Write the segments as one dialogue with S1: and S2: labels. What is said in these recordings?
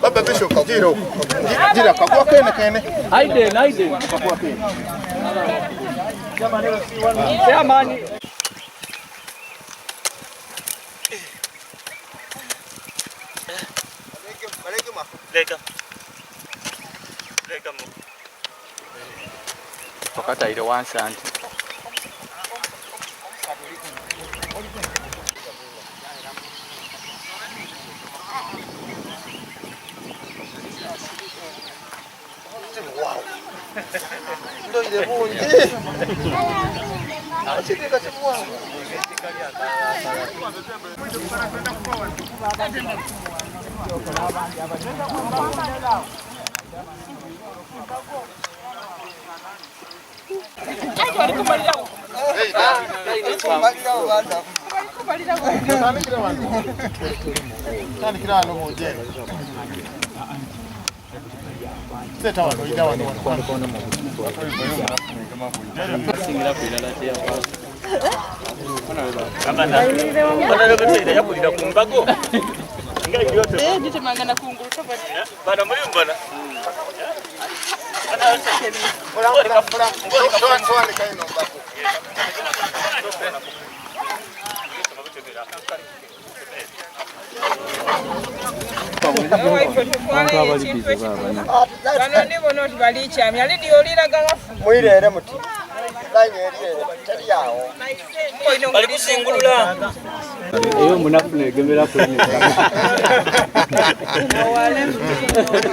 S1: Baba Bishop jira kakua kene
S2: Haide
S1: kakua kene
S2: jamani Leka mo Pakata ile 1 cent
S1: ndo ile bunje achiteka chimwa Mwirere muti
S2: bali kusingulula
S3: eyo munafune gemera kwenye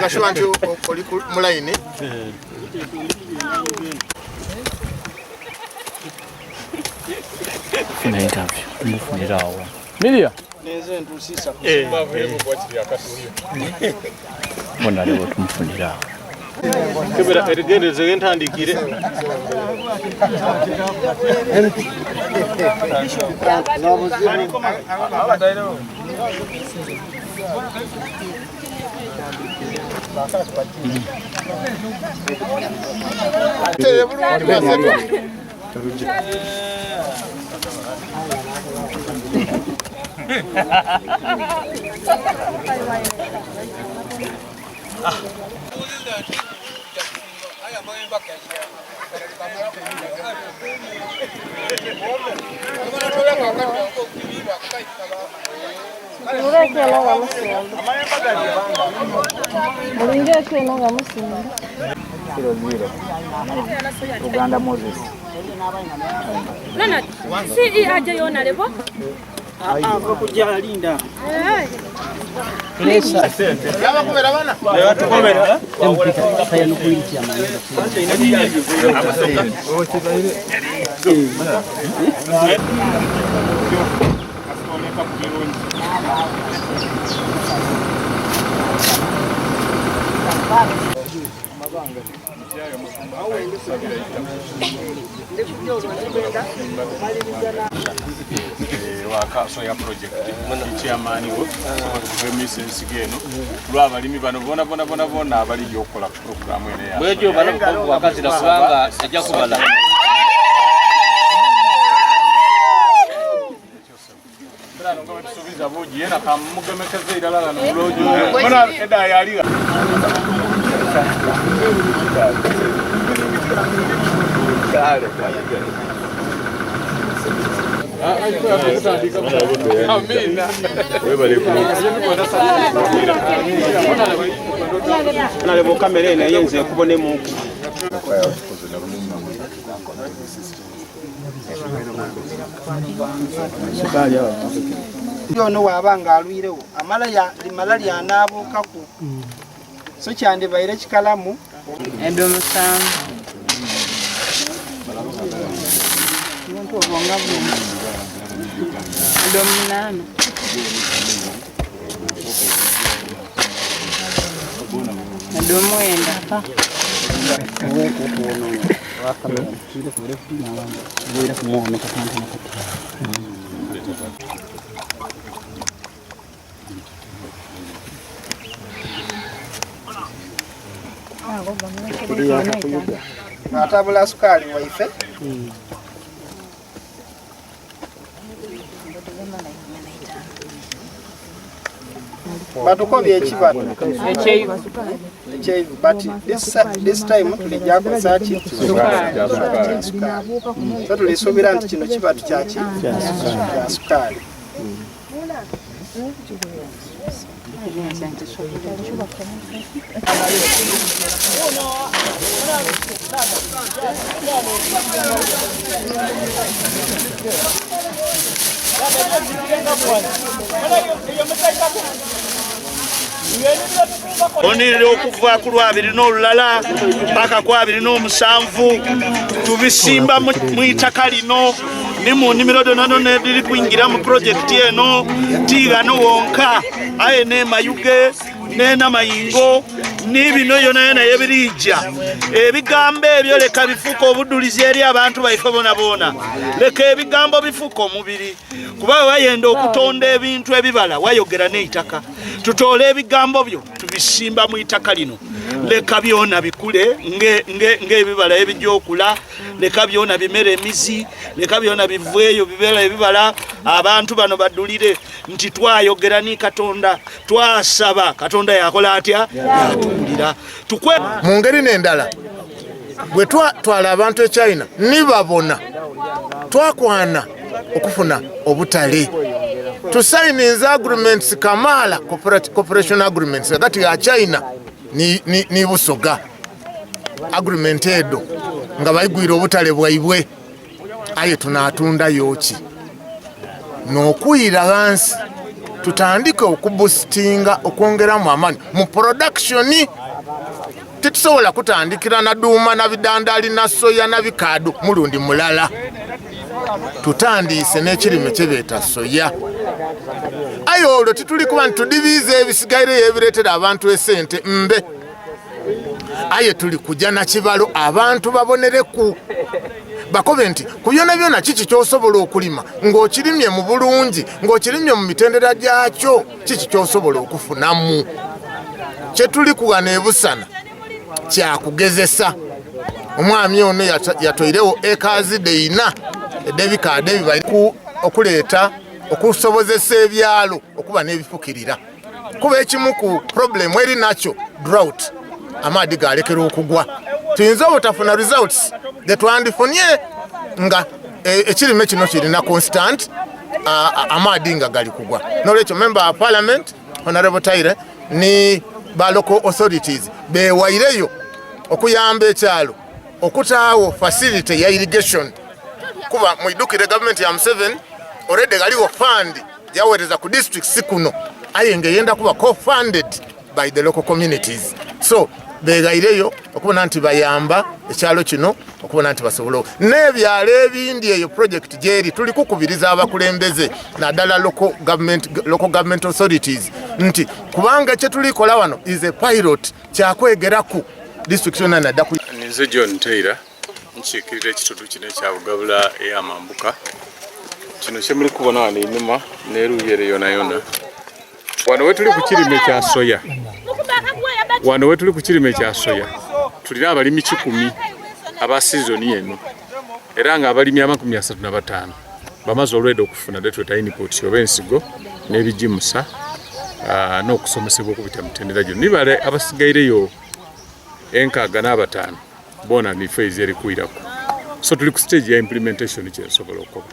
S1: kashwa nti oli mulaini
S3: funa interview mufunirawo Milia
S1: neze ntusisa kusimba vile kwa ajili ya kasuri
S3: mbona leo tumfunirawo
S1: kebera erigende zentandikire
S3: Uganda Moses
S4: Nana si aje yona lebo
S2: Ava kujalinda
S3: Lesa
S1: yaba kubera bana
S2: watu komera
S3: kaya nukuitia maneno
S5: wakaso ya project chairman wo remissions geno lwabalimi bano bona abali yokola program ene ya
S2: bwejo bano wakazira kubanga ajja kubala
S5: Brano ngo bisubiza boji era kamugemekeze iralala no lojo bona eda yaliga Amina.
S2: nale bo kamera ene yenze kubone mu
S6: yono wabanga alwirewo malaria anabukaku so kyande bayire kikalamu
S4: Edomusam
S6: muntu obonga bwo
S4: Edomunana Edomwenda
S6: atabula sukali waife batukobye ekibatu but this time tulijako sachi so tulisuubira nti kino kibatu kyaki kya sukali.
S7: Onire okuva ku lwabiri n'olulala mpaka ku abiri n'omusanvu tubisimba mu itaka lino ni mu nnimiro donna ediri kuyingira mu projekiti eno tiigano wonka aye ne Mayuge ne Namayingo n'ibino yona yebirijja ebigambo ebyo leka bifuka obudulizi eri abantu baife bona leka ebigambo bifuka omubiri kuba wayenda okutonda ebintu ebibala wayogera n'eitaka tutole ebigambo byo tubisimba mu itaka lino leka byona bikule ng'ebibala ebijja okula leka byona bimere emizi leka byona biveeyo bibera ebibala abantu bano badulire nti twayogera ni Katonda twasaba Katonda yakola atya yatuwulira tukwe
S8: mu ngeri n'endala bwe twatwala abantu e China nibabona twakwana okufuna obutale tusayininze agreements kamala cooperation agreements hagati ya China ni Busoga agreement edo nga bayigwira obutale bwaibwe aye tunatunda yoki n'okuyira wansi tutandike okuboostinga okwongeramu amaanyi mu production titusobola kutandikira na duuma na bidandali na soya na bikadu mulundi mulala tutandise n'ekirime kyebeeta soya aye olwo tituli kuba nitudibiiza ebisigaire ebireetera abantu esente mbe aye tuli kujja na kibalo abantu babonereku bakobe nti ku byona byona kiki kyosobola okulima ng'okirimye mu bulungi ng'okirimye mu mitendera gyakyo kiki kyosobola okufunamu kyetuli kuwana ebusana kyakugezesa omwami ono yatoirewo ekazi deina edebikade ebibali okuleeta okusobozesa ebyalo okuba n'ebifukirira kuba ekimu ku problem eri nakyo drought amaadi galekera okugwa tuyinza obutafuna results getwandifunye nga ekirime kino kirina constant amaadi nga gali kugwa n'olwekyo member of parliament honorable Taire ni ba local authorities bewaireyo okuyamba ekyalo okutaawo facility ya irrigation kuba muidukire government ya M7 already galiwo fund yawereza ku districts kuno aye ngeyenda kuba co-funded by the local communities so begaireyo okubona nti bayamba ekyalo kino okubona nti basobola n'ebyalo ebindi eyo project gyeri tuli kukubiriza abakulembeze naddala local government authorities nti kubanga kyetulikola wano is a pilot kyakwegeraku district yonna nadda ku
S5: nze John Taylor nkiikirira ekitundu kino ekyabugabula ey'amambuka kino kyemuli kubona wano einuma n'eruuyere yona wano wetuli ku kirime kya soya tulina abalimi 10 aba sizoni eno era nga abalimi 35 bamaze olwedde okufuna detweta input oba ensigo n'ebijimusa n'okusomesebwa okubita mutendera gyo nibale abasigaireyo 65 bona ni phase eri kuirako so tuli ku stage ya implementation kyensobola okukola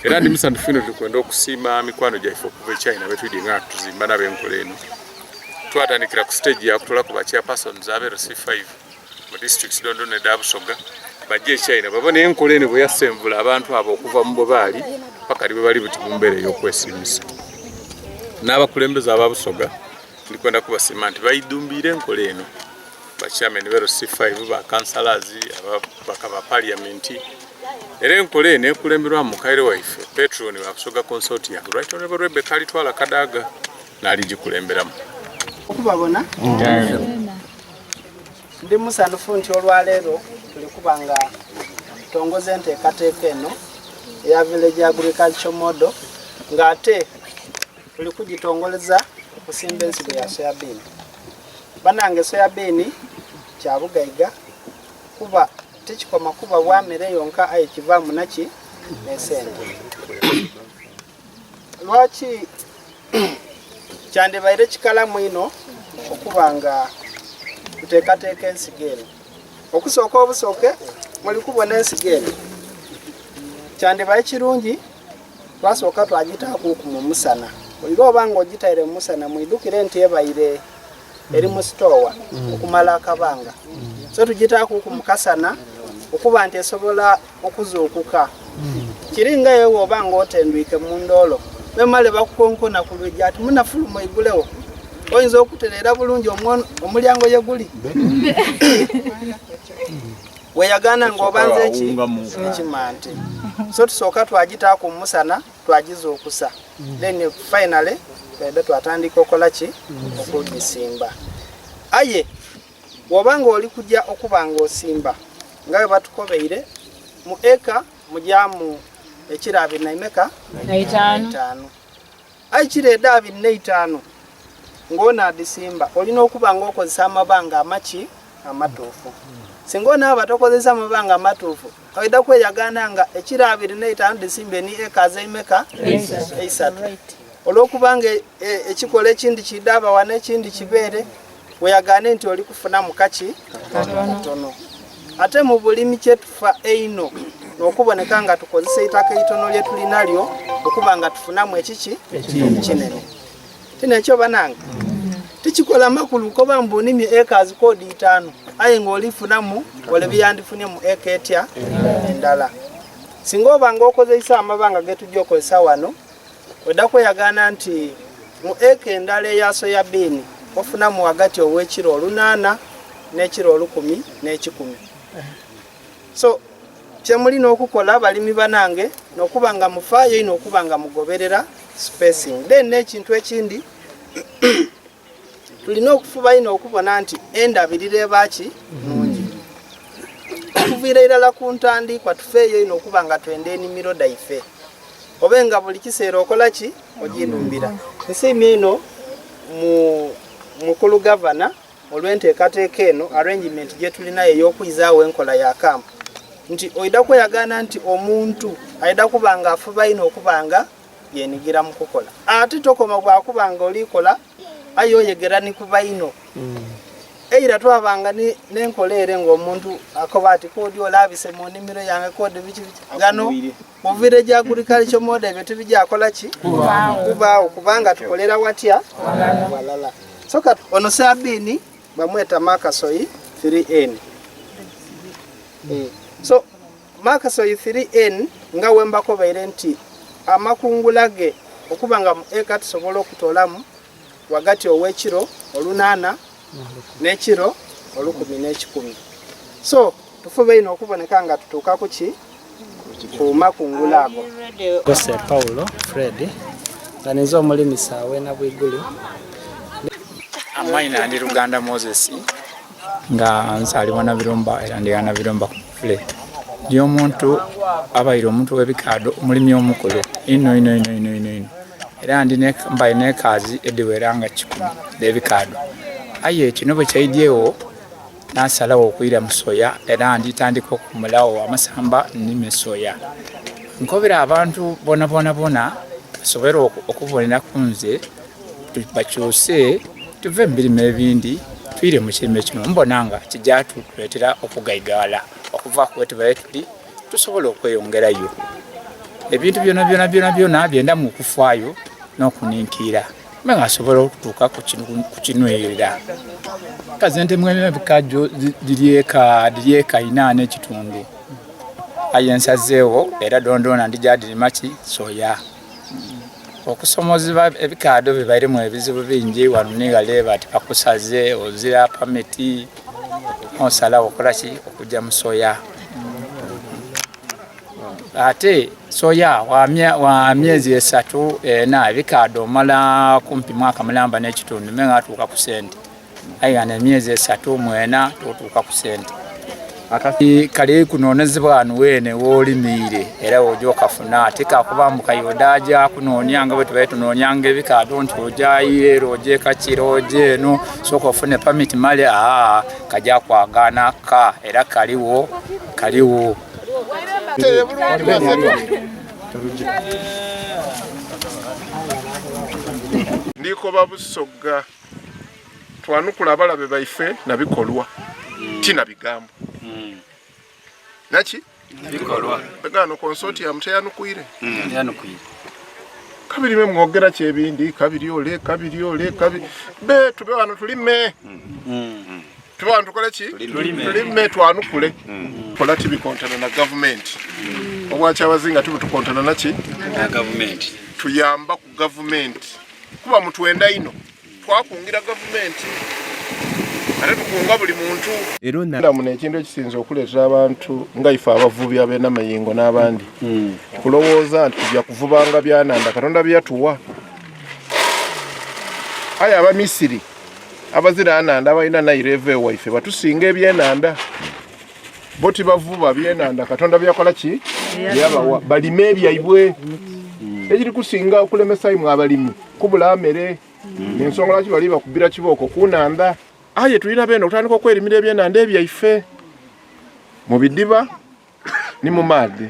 S5: era ndi musantu fino tulikwenda okusiima mikwano gyaife okuva China betwidi nga tuzimba n'abenkola eno twatandikira ku stage ya kutola ku chairpersons abero C5 mu districts Dondo ne Busoga bajje China babone enkola eno bwe yasemvula abantu abo okuva mu bobali paka libe bali buti mumbere y'okwesimisa n'abakulembeza aba Busoga tulikwenda kubasiima nti bayidumbire enkola eno bachairman bero C5 ba councillors bakaba parliament era enkola eno ekulemberwa mu Kaire waife Petron wa Busoga Consortium right honorable Rebecca Litwala Kadaga n'ali gikulemberamu
S6: okubabona ndi musandufu nti olwaleero tuli kuba nga tutongoza enteekateeka eno eya village agriculture model ng'ate tuli kugitongoleza okusimba ensigo ya soyabean. Banange soyabean kya bugaiga kuba tekikoma kuba bwamere yonka aye kivaamu naki n'esente. Lwaki kyandibaire kikalamu ino okuba nga tuteekateeka ensigo eno. Okusooka obusooke muli kubona ensigo eno kyandibaye kirungi twasooka twagitaako mu musana. Oliro oba ng'ogitaire mu musana mwidukire nti ebaire eri mu sitowa okumala akabanga. So tugitaako mu kasana okuba nti esobola okuzuukuka. Kiringa yewe oba ng'otendwike mu ndoolo bemale bakukonkona ku lwejja ati munafuluma igulewo oyinza okutereera bulungi omulyango ye guli weyagana ng'obanza ekimante. So tusooka twagitaako mu musana twagizuukusa then finally twede twatandika okola ki okugisimba. Aye wobanga oli kujja okuba ng'osimba nga bwe batukobeire mu eka mujyamu ekiro 25 aye kiro 25 ng'ona adisimba olina okuba ng'okozesa amabanga amatuufu. Singa onaaba tokozesa amabanga amatuufu oyida kweyagana nga ekiro 25 disimbe ni eka zeimeka 3 olwokubanga ekikola ekindi kidaba wana ekindi kibeere weyagane nti oli kufuna mukaki katono. Ate mu bulimi kyetufa eino n'okuboneka nga tukozesa itaka itono lye tulinalyo okuba nga tufunamu ekiki kinene. Kino ekyo banange tikikola makulu koba mbunimi acres kodi 5 aye ng'olifunamu ole byandifunye mu eka etya endala. Singa oba ng'okozesa amabanga getujja okozesa wano odda kweyagana nti mu eka endala eya soyabean ofunamu wagati ow'ekiro 8 n'ekiro 10 n'ekikumi. So kyemulina okukola abalimi banange n'okuba nga mufaayo ino okuba nga mugoberera spacing. Then n'ekintu ekindi tulina okufuba ino okubona nti endabirira ebaki nungi. Okuviira irala ku ntandikwa tufeeyo ino okuba nga twenda ennimiro daife obenga buli kiseera okola ki oginumbira. Nsiimye ino mukulu gavana olw'enteekateeka eno arrangement gye tulina ey'okuyizaawo enkola ya kampu nti oyida kweyagana nti omuntu ayida kuba nga afuba ino okuba nga yenigira mu kukola. Ate tokoma bwakuba nga olikola aye oyegera ni kuba ino. Eira twabanga n'enkola ere ng'omuntu akoba ati kodi olabise mu nnimiro yange kodi biki gano mu village agriculture model ebyo tubijjakola ki kubaawo kubanga tukolera watya walala. So kati ono soyabean bamweta Makasoy 3N. So Makasoy 3N nga wembakobeire nti amakungula ge okuba nga mu eka tusobola okutolamu wagati ow'ekiro 8 n'ekiro 10 n'ekikumi. So tufube ino okuboneka nga tutuuka ku ki ku makungula ago.
S9: Jose Paulo Fred ganiza omulimisa awena bwigulu
S3: amaina ndi Luganda Moses nga nsalibwa na biromba era ndi ana biromba kufule ndi omuntu abaire omuntu w'ebikaado omulimi omukulu ino era ndi mbaye n'ekazi ediweranga 10 d'ebikaado. Aye kino bwe kyayidyewo nasalawo okuyira mu soya era nditandika okumulawo amasamba nnime soya. Nkobera abantu bona basobera okubonera ku nze bakyuse tuve mu birime ebindi tuyire mu kirime kino mbonanga kijja tuleetera okugaigala okuva ku wetubaire tuli tusobola okweyongerayo. Ebintu byonna byenda mu kufaayo n'okuninkira menga asobola okutuuka ku kinwerera. Kazente mweme ebikajjo diri eka 4 ekitundu. Aye nsazeewo era dondona ndijadiri maki soya. Okusomozebwa ebikaado bibairemu ebizibu bingi wano ningaleba ati bakusaze ozira pameti osala okola ki okujja mu soya. Ate soya wa myezi 3 na ebikaado mala kumpi mwaka mulamba n'ekitundu menga atuuka ku sente ayigana emyezi 3 mwena totuuka ku sente kali kunonezebwa wano wene wolimire era ojo kafuna ate kakuba mu kayodaja kunoonya nga bwe tubaye tunoonyanga ebikaado nti ojaayire roje kakirooje eno sooka ofune pamiti male kajja kwagana ka era kaliwo
S8: ndiko babusoga twanukula abalabe baife nabikolwa tina bigambo naki
S3: bikolwa
S8: begano consortium teyanukuire kabiri me mwogera kyebindi kabiri ole be tube wano tulime tube wano tukole ki tulime twanukule kola tibi kontana na government obwacha abazinga tibi tukontana naki
S3: na government
S8: tuyamba ku government kuba mutwenda ino twakungira government ate tukunga buli muntu
S1: ero
S8: ndamuna ekintu ekisinza okuleetera abantu nga ife abavubi abena mayingo n'abandi kulowooza nti tujja kuvubanga byananda Katonda byatuwa aya abamisiri abazira ananda abalina naireve waife batusinga ebyenanda bo tibavuba byenanda Katonda byakola ki byabawa balime ebyaibwe ekiri kusinga okulemesa imwe abalimi kubula amere n'ensonga lwaki bali bakubira kibooko kunanda aye tulina beno otandika okwerimira ebyenanda ebyaife mu bidiba ni mu maadhi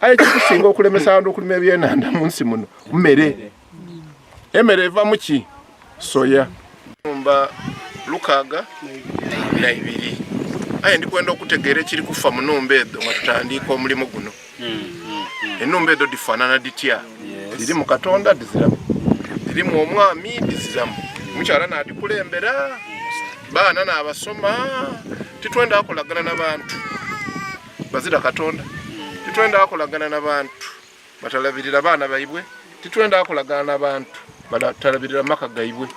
S8: aye kikusinga okulemesa abantu okulima ebyenanda mu nsi muno mmere emere eva mu ki soya mba lukaga na ibiri aye ndikwenda okutegeera ekiri kufa mu nnumba edo nga tutandika omulimu guno ennumba edo difaanana ditya ziri mu Katonda diziramu zirimu omwami diziramu mukyala n'adikulembera baana n'abasoma titwenda akolagana n'abantu bazira Katonda titwenda akolagana n'abantu batalabirira baana baibwe titwenda akolagana n'abantu batalabirira maka gaibwe